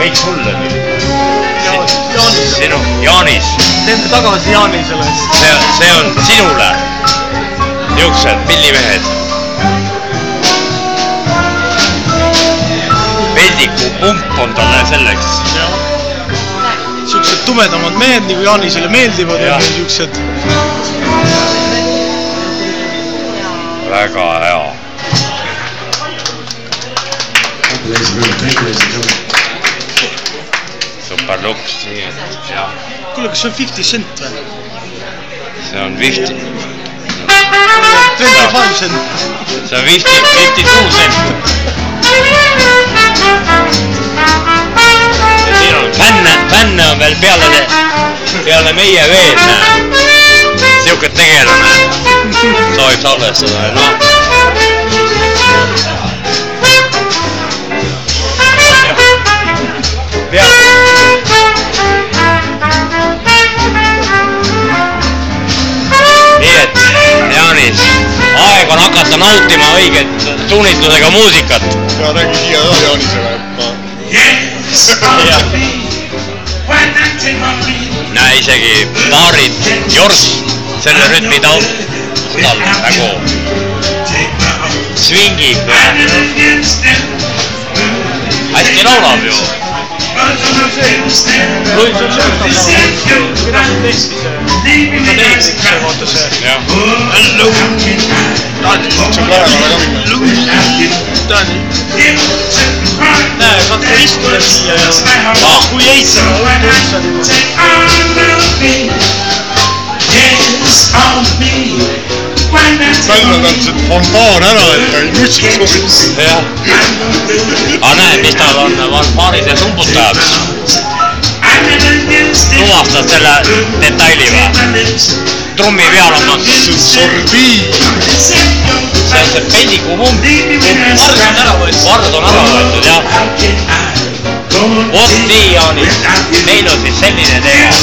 kõik sulle nüüd. Jaanis. Jaanis. Teeme tagasi Jaanisele. See on sinule. Niisugused pillimehed. Peldiku pump on talle selleks. Niisugused tumedamad mehed, nagu Jaanisele meeldivad ja niisugused. Väga hea. Super luks. Kuule, kas see on 50 cent või? See on 50. 25 cent. See on 52 cent. Ja siin on fänne on veel peale meie veel, näe. Siuke tegelane. Soovib salvestada, noh. Nii et, Jaanis, aeg on hakata nautima õiget suunitlusega muusikat. Ja räägi siia ka Jaanisele, Näe, isegi paarid Jors selle rütmi tal nagu swingib ja hästi laulab ju. Luis on see vaata see. Hello. Näe, saad ka istuda siia ja kui eitsema Välja täpselt fontaan ära, et ta ei nutsiks. Jah. Aga näe, mis tal on fanfaaride sumbutajaks. Tuvastad selle detaili või? Trummi peal on Sorbiid. see on see peldiku pump. Vard on ära võetud, jah. Vot nii, Jaanis. Meil on siis selline teema.